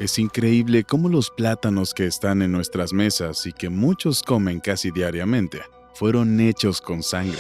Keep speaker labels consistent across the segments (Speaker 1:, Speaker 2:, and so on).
Speaker 1: Es increíble cómo los plátanos que están en nuestras mesas y que muchos comen casi diariamente, fueron hechos con sangre.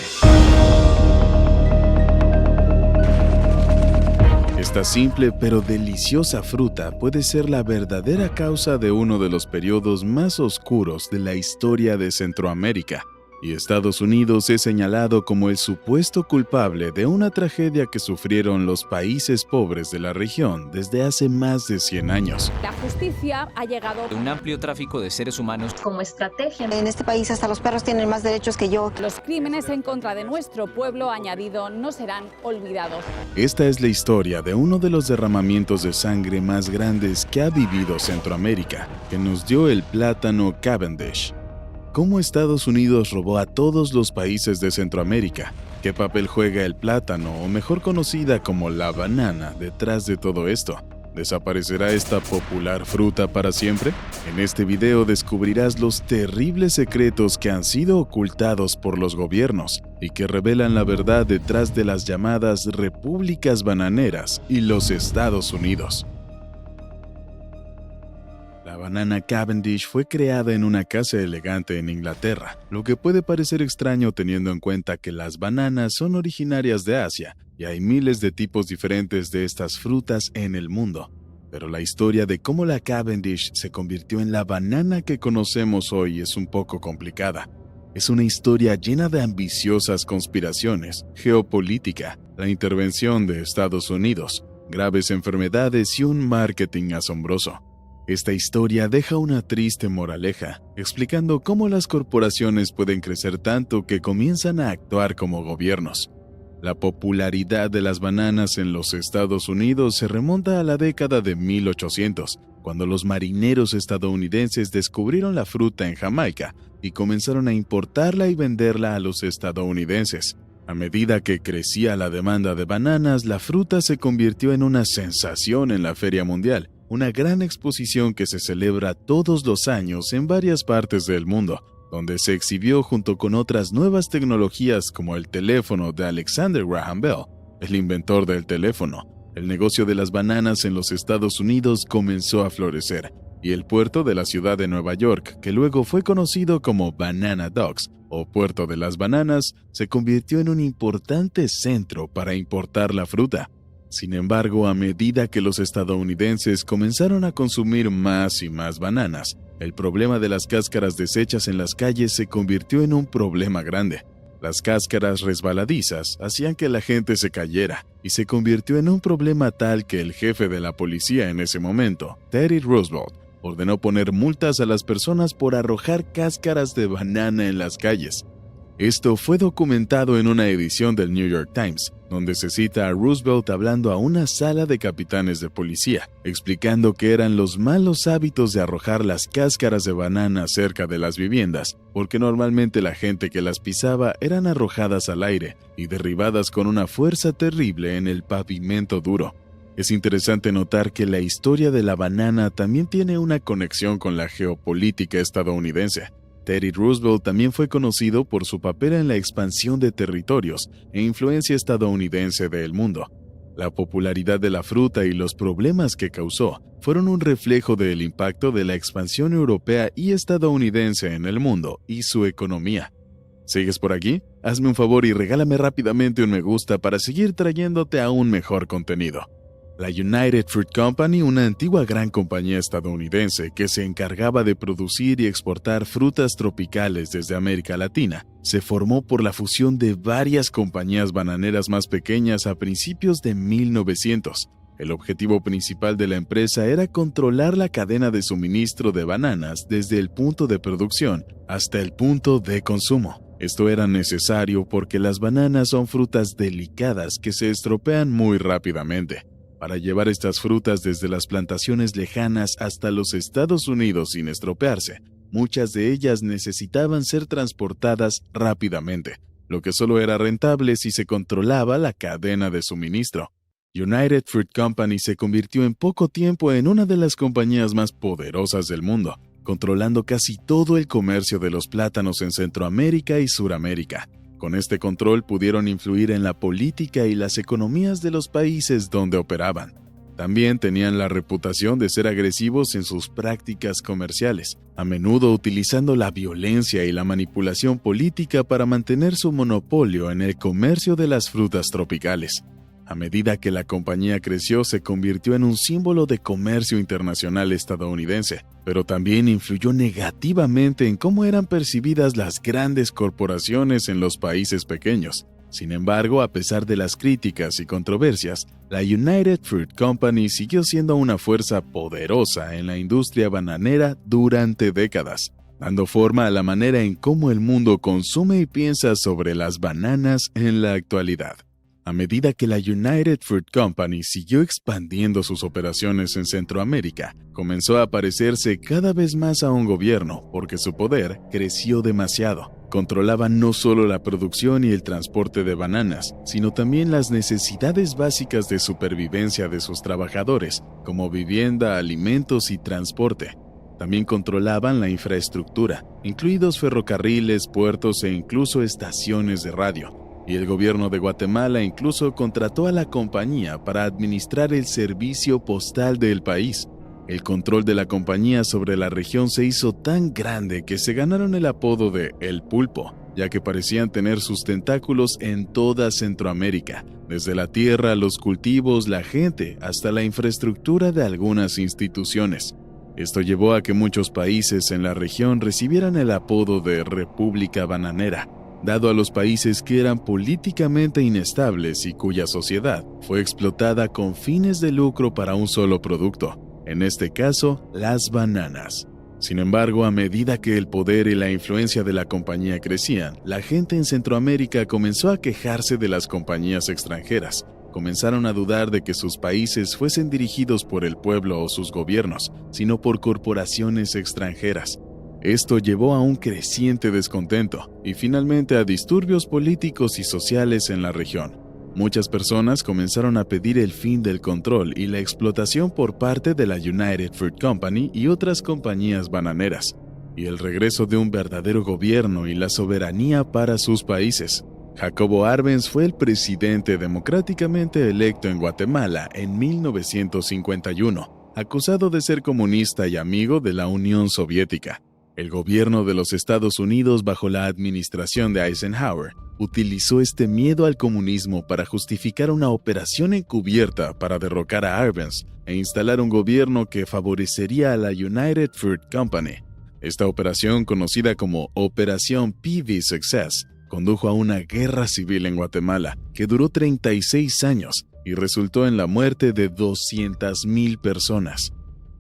Speaker 1: Esta simple pero deliciosa fruta puede ser la verdadera causa de uno de los periodos más oscuros de la historia de Centroamérica, y Estados Unidos es señalado como el supuesto culpable de una tragedia que sufrieron los países pobres de la región desde hace más de 100 años.
Speaker 2: La justicia ha llegado
Speaker 3: de un amplio tráfico de seres humanos
Speaker 4: como estrategia.
Speaker 5: En este país hasta los perros tienen más derechos que yo.
Speaker 2: Los crímenes en contra de nuestro pueblo, añadido, no serán olvidados.
Speaker 1: Esta es la historia de uno de los derramamientos de sangre más grandes que ha vivido Centroamérica, que nos dio el plátano Cavendish. ¿Cómo Estados Unidos robó a todos los países de Centroamérica? ¿Qué papel juega el plátano, o mejor conocida como la banana, detrás de todo esto? ¿Desaparecerá esta popular fruta para siempre? En este video descubrirás los terribles secretos que han sido ocultados por los gobiernos y que revelan la verdad detrás de las llamadas repúblicas bananeras y los Estados Unidos. La banana Cavendish fue creada en una casa elegante en Inglaterra, lo que puede parecer extraño teniendo en cuenta que las bananas son originarias de Asia y hay miles de tipos diferentes de estas frutas en el mundo. Pero la historia de cómo la Cavendish se convirtió en la banana que conocemos hoy es un poco complicada. Es una historia llena de ambiciosas conspiraciones, geopolítica, la intervención de Estados Unidos, graves enfermedades y un marketing asombroso. Esta historia deja una triste moraleja, explicando cómo las corporaciones pueden crecer tanto que comienzan a actuar como gobiernos. La popularidad de las bananas en los Estados Unidos se remonta a la década de 1800, cuando los marineros estadounidenses descubrieron la fruta en Jamaica y comenzaron a importarla y venderla a los estadounidenses. A medida que crecía la demanda de bananas, la fruta se convirtió en una sensación en la Feria Mundial, una gran exposición que se celebra todos los años en varias partes del mundo, donde se exhibió junto con otras nuevas tecnologías como el teléfono de Alexander Graham Bell, el inventor del teléfono. El negocio de las bananas en los Estados Unidos comenzó a florecer, y el puerto de la ciudad de Nueva York, que luego fue conocido como Banana Docks, o Puerto de las Bananas, se convirtió en un importante centro para importar la fruta. Sin embargo, a medida que los estadounidenses comenzaron a consumir más y más bananas, el problema de las cáscaras deshechas en las calles se convirtió en un problema grande. Las cáscaras resbaladizas hacían que la gente se cayera, y se convirtió en un problema tal que el jefe de la policía en ese momento, Teddy Roosevelt, ordenó poner multas a las personas por arrojar cáscaras de banana en las calles. Esto fue documentado en una edición del New York Times, donde se cita a Roosevelt hablando a una sala de capitanes de policía, explicando que eran los malos hábitos de arrojar las cáscaras de banana cerca de las viviendas, porque normalmente la gente que las pisaba eran arrojadas al aire y derribadas con una fuerza terrible en el pavimento duro. Es interesante notar que la historia de la banana también tiene una conexión con la geopolítica estadounidense. Teddy Roosevelt también fue conocido por su papel en la expansión de territorios e influencia estadounidense del mundo. La popularidad de la fruta y los problemas que causó fueron un reflejo del impacto de la expansión europea y estadounidense en el mundo y su economía. ¿Sigues por aquí? Hazme un favor y regálame rápidamente un me gusta para seguir trayéndote aún mejor contenido. La United Fruit Company, una antigua gran compañía estadounidense que se encargaba de producir y exportar frutas tropicales desde América Latina, se formó por la fusión de varias compañías bananeras más pequeñas a principios de 1900. El objetivo principal de la empresa era controlar la cadena de suministro de bananas desde el punto de producción hasta el punto de consumo. Esto era necesario porque las bananas son frutas delicadas que se estropean muy rápidamente. Para llevar estas frutas desde las plantaciones lejanas hasta los Estados Unidos sin estropearse, muchas de ellas necesitaban ser transportadas rápidamente, lo que solo era rentable si se controlaba la cadena de suministro. United Fruit Company se convirtió en poco tiempo en una de las compañías más poderosas del mundo, controlando casi todo el comercio de los plátanos en Centroamérica y Suramérica. Con este control pudieron influir en la política y las economías de los países donde operaban. También tenían la reputación de ser agresivos en sus prácticas comerciales, a menudo utilizando la violencia y la manipulación política para mantener su monopolio en el comercio de las frutas tropicales. A medida que la compañía creció, se convirtió en un símbolo de comercio internacional estadounidense, pero también influyó negativamente en cómo eran percibidas las grandes corporaciones en los países pequeños. Sin embargo, a pesar de las críticas y controversias, la United Fruit Company siguió siendo una fuerza poderosa en la industria bananera durante décadas, dando forma a la manera en cómo el mundo consume y piensa sobre las bananas en la actualidad. A medida que la United Fruit Company siguió expandiendo sus operaciones en Centroamérica, comenzó a parecerse cada vez más a un gobierno porque su poder creció demasiado. Controlaban no solo la producción y el transporte de bananas, sino también las necesidades básicas de supervivencia de sus trabajadores, como vivienda, alimentos y transporte. También controlaban la infraestructura, incluidos ferrocarriles, puertos e incluso estaciones de radio. Y el gobierno de Guatemala incluso contrató a la compañía para administrar el servicio postal del país. El control de la compañía sobre la región se hizo tan grande que se ganaron el apodo de El Pulpo, ya que parecían tener sus tentáculos en toda Centroamérica, desde la tierra, los cultivos, la gente, hasta la infraestructura de algunas instituciones. Esto llevó a que muchos países en la región recibieran el apodo de República Bananera, dado a los países que eran políticamente inestables y cuya sociedad fue explotada con fines de lucro para un solo producto, en este caso, las bananas. Sin embargo, a medida que el poder y la influencia de la compañía crecían, la gente en Centroamérica comenzó a quejarse de las compañías extranjeras. Comenzaron a dudar de que sus países fuesen dirigidos por el pueblo o sus gobiernos, sino por corporaciones extranjeras. Esto llevó a un creciente descontento y finalmente a disturbios políticos y sociales en la región. Muchas personas comenzaron a pedir el fin del control y la explotación por parte de la United Fruit Company y otras compañías bananeras, y el regreso de un verdadero gobierno y la soberanía para sus países. Jacobo Arbenz fue el presidente democráticamente electo en Guatemala en 1951, acusado de ser comunista y amigo de la Unión Soviética. El gobierno de los Estados Unidos bajo la administración de Eisenhower utilizó este miedo al comunismo para justificar una operación encubierta para derrocar a Arbenz e instalar un gobierno que favorecería a la United Fruit Company. Esta operación, conocida como Operación PV Success, condujo a una guerra civil en Guatemala que duró 36 años y resultó en la muerte de 200,000 personas.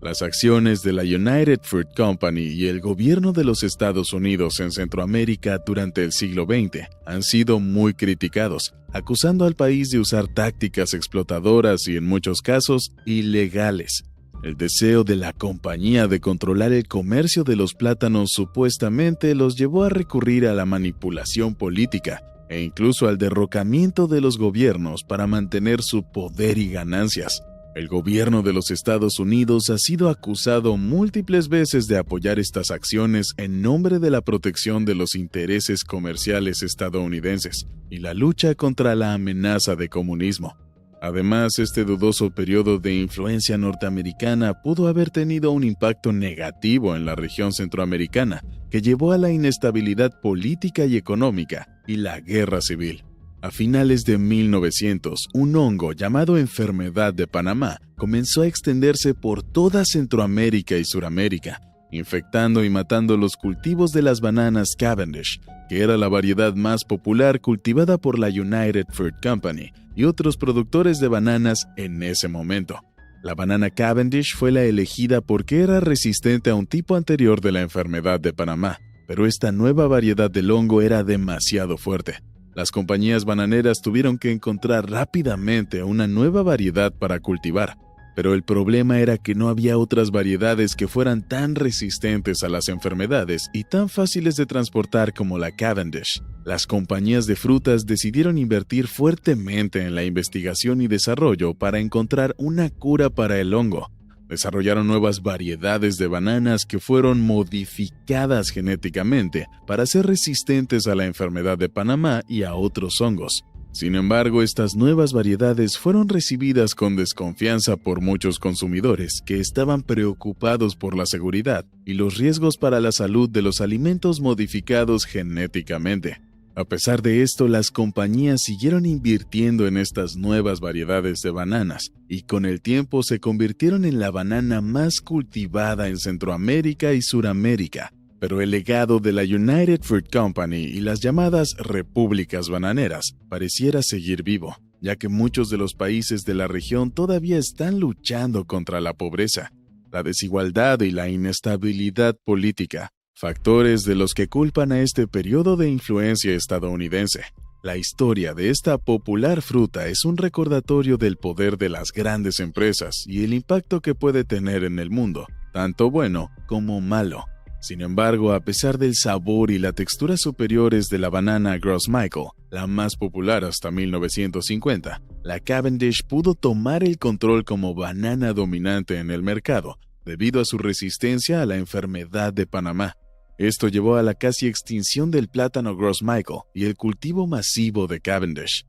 Speaker 1: Las acciones de la United Fruit Company y el gobierno de los Estados Unidos en Centroamérica durante el siglo XX han sido muy criticados, acusando al país de usar tácticas explotadoras y, en muchos casos, ilegales. El deseo de la compañía de controlar el comercio de los plátanos supuestamente los llevó a recurrir a la manipulación política e incluso al derrocamiento de los gobiernos para mantener su poder y ganancias. El gobierno de los Estados Unidos ha sido acusado múltiples veces de apoyar estas acciones en nombre de la protección de los intereses comerciales estadounidenses y la lucha contra la amenaza de comunismo. Además, este dudoso periodo de influencia norteamericana pudo haber tenido un impacto negativo en la región centroamericana, que llevó a la inestabilidad política y económica y la guerra civil. A finales de 1900, un hongo llamado enfermedad de Panamá comenzó a extenderse por toda Centroamérica y Suramérica, infectando y matando los cultivos de las bananas Cavendish, que era la variedad más popular cultivada por la United Fruit Company y otros productores de bananas en ese momento. La banana Cavendish fue la elegida porque era resistente a un tipo anterior de la enfermedad de Panamá, pero esta nueva variedad del hongo era demasiado fuerte. Las compañías bananeras tuvieron que encontrar rápidamente una nueva variedad para cultivar, pero el problema era que no había otras variedades que fueran tan resistentes a las enfermedades y tan fáciles de transportar como la Cavendish. Las compañías de frutas decidieron invertir fuertemente en la investigación y desarrollo para encontrar una cura para el hongo. Desarrollaron nuevas variedades de bananas que fueron modificadas genéticamente para ser resistentes a la enfermedad de Panamá y a otros hongos. Sin embargo, estas nuevas variedades fueron recibidas con desconfianza por muchos consumidores que estaban preocupados por la seguridad y los riesgos para la salud de los alimentos modificados genéticamente. A pesar de esto, las compañías siguieron invirtiendo en estas nuevas variedades de bananas y con el tiempo se convirtieron en la banana más cultivada en Centroamérica y Suramérica. Pero el legado de la United Fruit Company y las llamadas repúblicas bananeras pareciera seguir vivo, ya que muchos de los países de la región todavía están luchando contra la pobreza, la desigualdad y la inestabilidad política, factores de los que culpan a este periodo de influencia estadounidense. La historia de esta popular fruta es un recordatorio del poder de las grandes empresas y el impacto que puede tener en el mundo, tanto bueno como malo. Sin embargo, a pesar del sabor y la textura superiores de la banana Gros Michael, la más popular hasta 1950, la Cavendish pudo tomar el control como banana dominante en el mercado, debido a su resistencia a la enfermedad de Panamá. Esto llevó a la casi extinción del plátano Gros Michael y el cultivo masivo de Cavendish.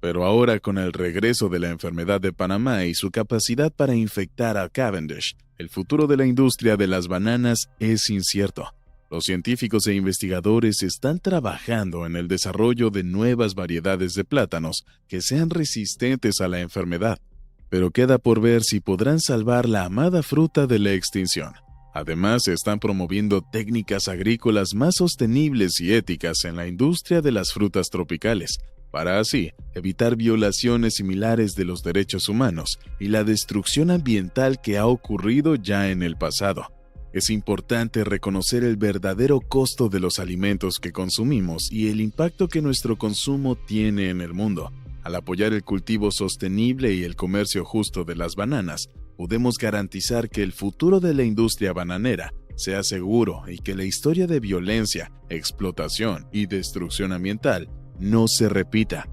Speaker 1: Pero ahora, con el regreso de la enfermedad de Panamá y su capacidad para infectar a Cavendish, el futuro de la industria de las bananas es incierto. Los científicos e investigadores están trabajando en el desarrollo de nuevas variedades de plátanos que sean resistentes a la enfermedad, pero queda por ver si podrán salvar la amada fruta de la extinción. Además, se están promoviendo técnicas agrícolas más sostenibles y éticas en la industria de las frutas tropicales, para así evitar violaciones similares de los derechos humanos y la destrucción ambiental que ha ocurrido ya en el pasado. Es importante reconocer el verdadero costo de los alimentos que consumimos y el impacto que nuestro consumo tiene en el mundo. Al apoyar el cultivo sostenible y el comercio justo de las bananas, podemos garantizar que el futuro de la industria bananera sea seguro y que la historia de violencia, explotación y destrucción ambiental no se repita.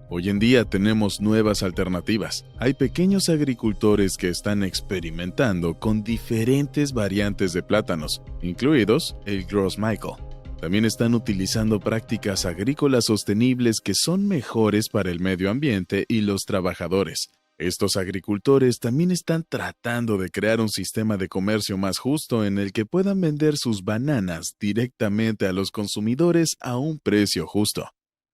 Speaker 1: Hoy en día tenemos nuevas alternativas. Hay pequeños agricultores que están experimentando con diferentes variantes de plátanos, incluidos el Gros Michael. También están utilizando prácticas agrícolas sostenibles que son mejores para el medio ambiente y los trabajadores. Estos agricultores también están tratando de crear un sistema de comercio más justo en el que puedan vender sus bananas directamente a los consumidores a un precio justo.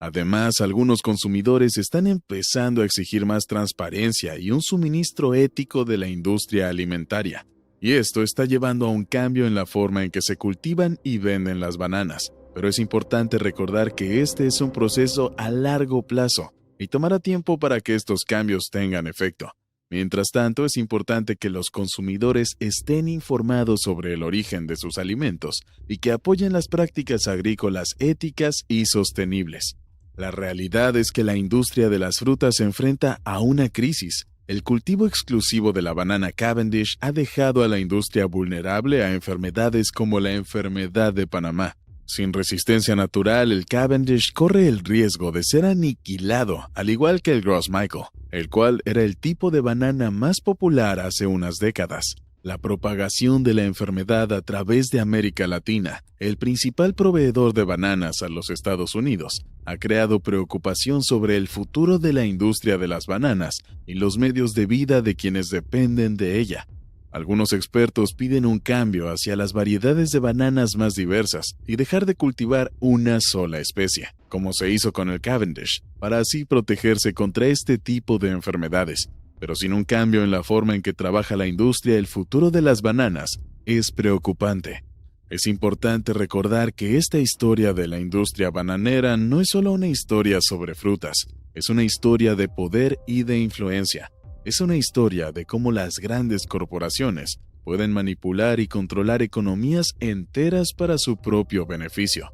Speaker 1: Además, algunos consumidores están empezando a exigir más transparencia y un suministro ético de la industria alimentaria. Y esto está llevando a un cambio en la forma en que se cultivan y venden las bananas. Pero es importante recordar que este es un proceso a largo plazo y tomará tiempo para que estos cambios tengan efecto. Mientras tanto, es importante que los consumidores estén informados sobre el origen de sus alimentos y que apoyen las prácticas agrícolas éticas y sostenibles. La realidad es que la industria de las frutas se enfrenta a una crisis. El cultivo exclusivo de la banana Cavendish ha dejado a la industria vulnerable a enfermedades como la enfermedad de Panamá. Sin resistencia natural, el Cavendish corre el riesgo de ser aniquilado, al igual que el Gros Michael, el cual era el tipo de banana más popular hace unas décadas. La propagación de la enfermedad a través de América Latina, el principal proveedor de bananas a los Estados Unidos, ha creado preocupación sobre el futuro de la industria de las bananas y los medios de vida de quienes dependen de ella. Algunos expertos piden un cambio hacia las variedades de bananas más diversas y dejar de cultivar una sola especie, como se hizo con el Cavendish, para así protegerse contra este tipo de enfermedades. Pero sin un cambio en la forma en que trabaja la industria, el futuro de las bananas es preocupante. Es importante recordar que esta historia de la industria bananera no es solo una historia sobre frutas, es una historia de poder y de influencia. Es una historia de cómo las grandes corporaciones pueden manipular y controlar economías enteras para su propio beneficio.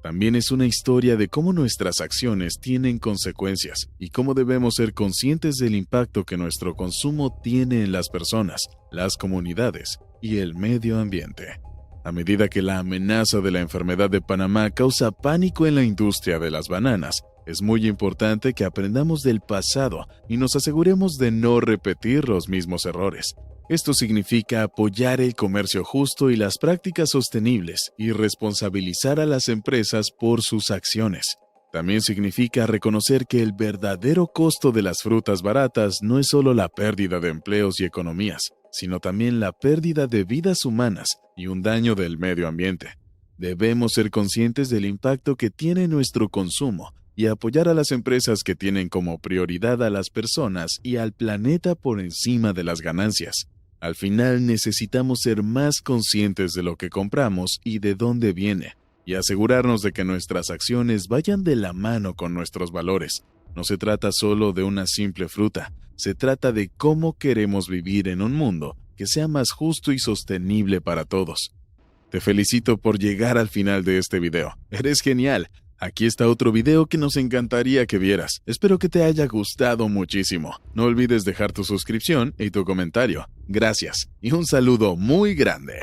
Speaker 1: También es una historia de cómo nuestras acciones tienen consecuencias y cómo debemos ser conscientes del impacto que nuestro consumo tiene en las personas, las comunidades y el medio ambiente. A medida que la amenaza de la enfermedad de Panamá causa pánico en la industria de las bananas, es muy importante que aprendamos del pasado y nos aseguremos de no repetir los mismos errores. Esto significa apoyar el comercio justo y las prácticas sostenibles y responsabilizar a las empresas por sus acciones. También significa reconocer que el verdadero costo de las frutas baratas no es solo la pérdida de empleos y economías, sino también la pérdida de vidas humanas y un daño del medio ambiente. Debemos ser conscientes del impacto que tiene nuestro consumo y apoyar a las empresas que tienen como prioridad a las personas y al planeta por encima de las ganancias. Al final necesitamos ser más conscientes de lo que compramos y de dónde viene, y asegurarnos de que nuestras acciones vayan de la mano con nuestros valores. No se trata solo de una simple fruta, se trata de cómo queremos vivir en un mundo que sea más justo y sostenible para todos. Te felicito por llegar al final de este video. Eres genial. Aquí está otro video que nos encantaría que vieras. Espero que te haya gustado muchísimo. No olvides dejar tu suscripción y tu comentario. Gracias y un saludo muy grande.